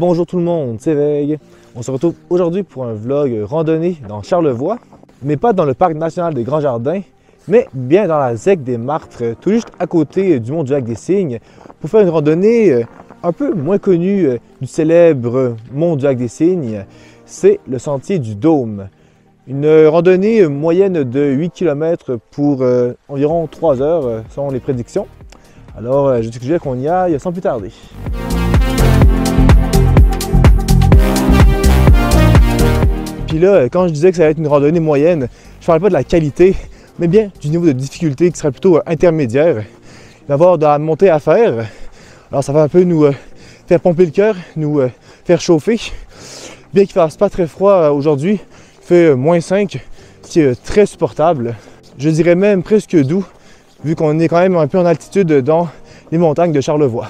Bonjour tout le monde, c'est Veg. On se retrouve aujourd'hui pour un vlog randonnée dans Charlevoix, mais pas dans le parc national des Grands Jardins, mais bien dans la ZEC des Martres, tout juste à côté du mont du Lac-des-Cygnes, pour faire une randonnée un peu moins connue du célèbre mont du Lac-des-Cygnes. C'est le sentier du Dôme. Une randonnée moyenne de 8 km pour environ 3 heures, selon les prédictions. Alors, je suggère qu'on y aille sans plus tarder. Puis là, quand je disais que ça allait être une randonnée moyenne, je ne parle pas de la qualité, mais bien du niveau de difficulté qui serait plutôt intermédiaire. Il va y avoir de la montée à faire. Alors ça va un peu nous faire pomper le cœur, nous faire chauffer. Bien qu'il ne fasse pas très froid aujourd'hui, il fait -5, ce qui est très supportable. Je dirais même presque doux, vu qu'on est quand même un peu en altitude dans les montagnes de Charlevoix.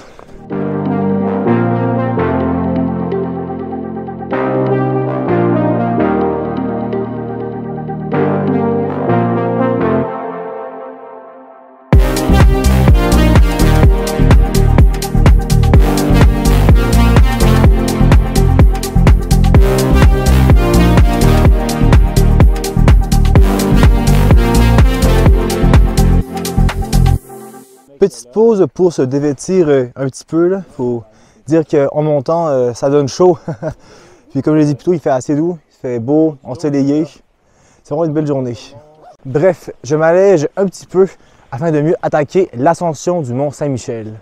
Petite pause pour se dévêtir un petit peu. Il faut dire qu'en montant, ça donne chaud. Puis comme je l'ai dit plus tôt, il fait assez doux, il fait beau, ensoleillé. C'est vraiment une belle journée. Bref, je m'allège un petit peu afin de mieux attaquer l'ascension du mont Saint-Michel.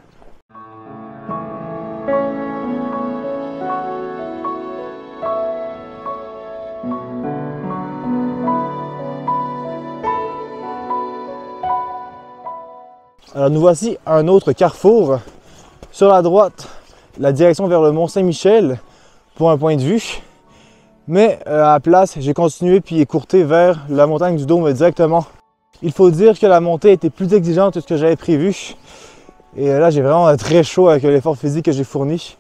Alors nous voici à un autre carrefour. Sur la droite, la direction vers le mont Saint-Michel pour un point de vue. Mais à la place, j'ai continué puis écourté vers la montagne du Dôme directement. Il faut dire que la montée était plus exigeante que ce que j'avais prévu. Et là, j'ai vraiment très chaud avec l'effort physique que j'ai fourni.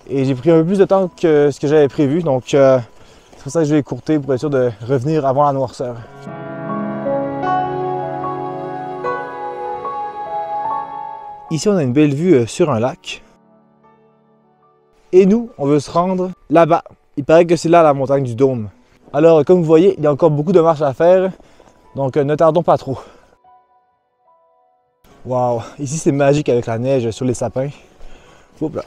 Et j'ai pris un peu plus de temps que ce que j'avais prévu. Donc c'est pour ça que je vais écourter pour être sûr de revenir avant la noirceur. Ici, on a une belle vue sur un lac. Et nous, on veut se rendre là-bas. Il paraît que c'est là la montagne du Dôme. Alors, comme vous voyez, il y a encore beaucoup de marches à faire. Donc, ne tardons pas trop. Waouh! Ici, c'est magique avec la neige sur les sapins. Oups là.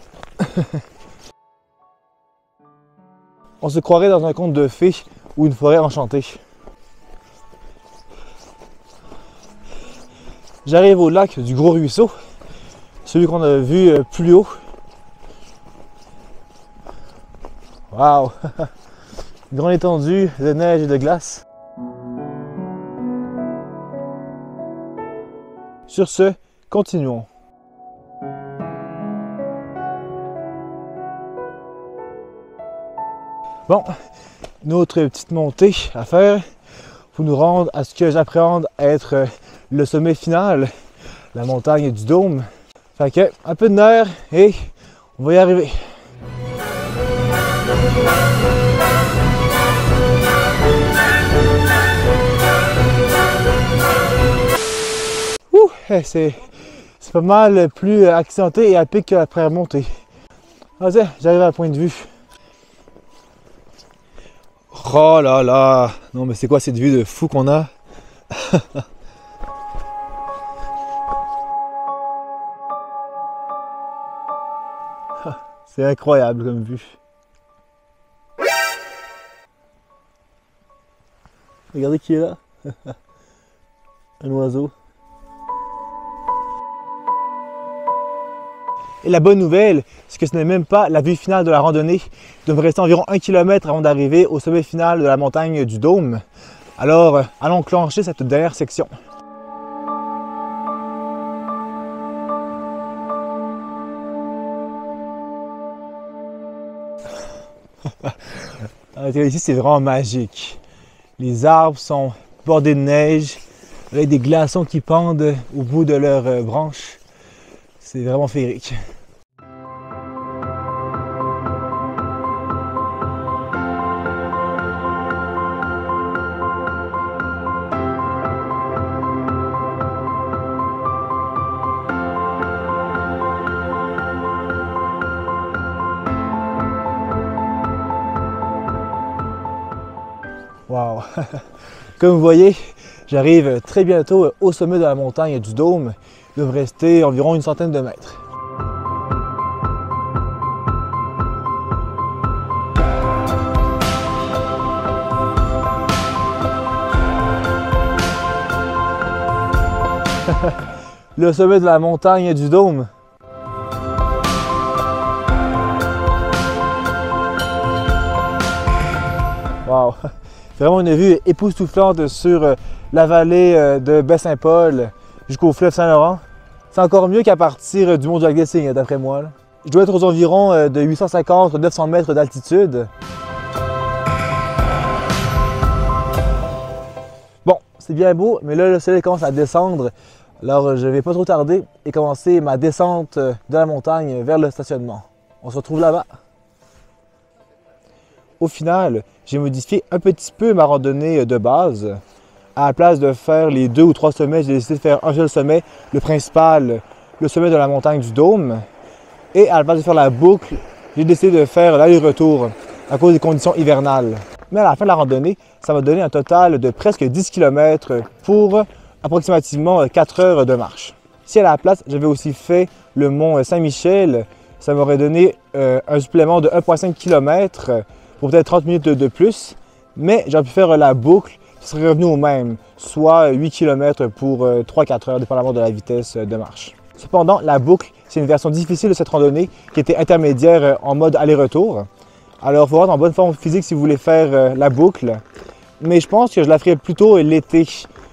On se croirait dans un conte de fées ou une forêt enchantée. J'arrive au lac du Gros Ruisseau. Celui qu'on a vu plus haut. Waouh! Une grande étendue de neige et de glace. Sur ce, continuons. Bon, une autre petite montée à faire pour nous rendre à ce que j'appréhende être le sommet final, la montagne du Dôme. Fait que, un peu de nerfs et on va y arriver. Ouh, c'est pas mal plus accidenté et à pic que la première montée. Vas-y, j'arrive à la point de vue. Oh là là! Non mais c'est quoi cette vue de fou qu'on a? C'est incroyable comme vue. Regardez qui est là. Un oiseau. Et la bonne nouvelle, c'est que ce n'est même pas la vue finale de la randonnée. Il devrait rester environ 1 km avant d'arriver au sommet final de la montagne du Dôme. Alors, allons clencher cette dernière section. Ici, c'est vraiment magique. Les arbres sont bordés de neige, avec des glaçons qui pendent au bout de leurs branches. C'est vraiment féerique. Comme vous voyez, j'arrive très bientôt au sommet de la montagne du Dôme. Il doit me rester environ une centaine de mètres. Le sommet de la montagne du Dôme. Wow! C'est vraiment une vue époustouflante sur la vallée de Baie-Saint-Paul jusqu'au fleuve Saint-Laurent. C'est encore mieux qu'à partir du mont du Lac-des-Cygnes, d'après moi. Je dois être aux environs de 850-900 mètres d'altitude. Bon, c'est bien beau, mais là, le soleil commence à descendre. Alors, je ne vais pas trop tarder et commencer ma descente de la montagne vers le stationnement. On se retrouve là-bas. Au final, j'ai modifié un petit peu ma randonnée de base. À la place de faire les 2 ou 3 sommets, j'ai décidé de faire un seul sommet, le principal, le sommet de la montagne du Dôme. Et à la place de faire la boucle, j'ai décidé de faire l'aller-retour à cause des conditions hivernales. Mais à la fin de la randonnée, ça m'a donné un total de presque 10 km pour approximativement 4 heures de marche. Si à la place, j'avais aussi fait le mont Saint-Michel, ça m'aurait donné un supplément de 1,5 km pour peut-être 30 minutes de plus. Mais j'aurais pu faire la boucle, ce serait revenu au même, soit 8 km pour 3-4 heures, dépendamment de la vitesse de marche. Cependant, la boucle, c'est une version difficile de cette randonnée qui était intermédiaire en mode aller-retour. Alors, il faut être en bonne forme physique si vous voulez faire la boucle. Mais je pense que je la ferai plutôt l'été.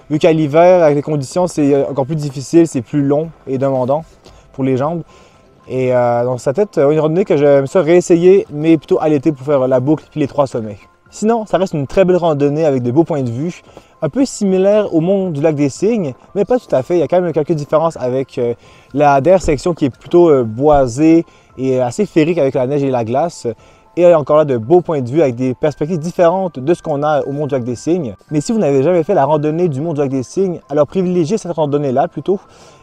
Vu qu'à l'hiver, avec les conditions, c'est encore plus difficile, c'est plus long et demandant pour les jambes. Et donc, ça peut-être une randonnée que j'aime ça réessayer, mais plutôt à l'été pour faire la boucle puis les 3 sommets. Sinon, ça reste une très belle randonnée avec de beaux points de vue, un peu similaire au mont du Lac-des-Cygnes, mais pas tout à fait. Il y a quand même quelques différences avec la dernière section qui est plutôt boisée et assez féerique avec la neige et la glace. Et encore là, de beaux points de vue avec des perspectives différentes de ce qu'on a au mont du Lac-des-Cygnes. Mais si vous n'avez jamais fait la randonnée du mont du Lac-des-Cygnes, alors privilégiez cette randonnée-là plutôt.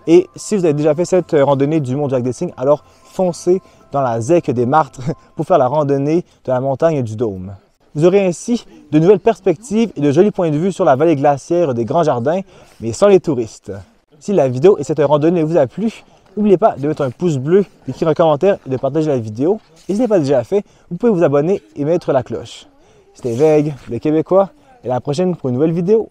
Et si vous avez déjà fait cette randonnée du mont du Lac-des-Cygnes, alors foncez dans la ZEC des Martres pour faire la randonnée de la montagne du Dôme. Vous aurez ainsi de nouvelles perspectives et de jolis points de vue sur la vallée glaciaire des Grands Jardins, mais sans les touristes. Si la vidéo et cette randonnée vous a plu, n'oubliez pas de mettre un pouce bleu, d'écrire un commentaire et de partager la vidéo. Et si ce n'est pas déjà fait, vous pouvez vous abonner et mettre la cloche. C'était Veg, le Québécois, et à la prochaine pour une nouvelle vidéo.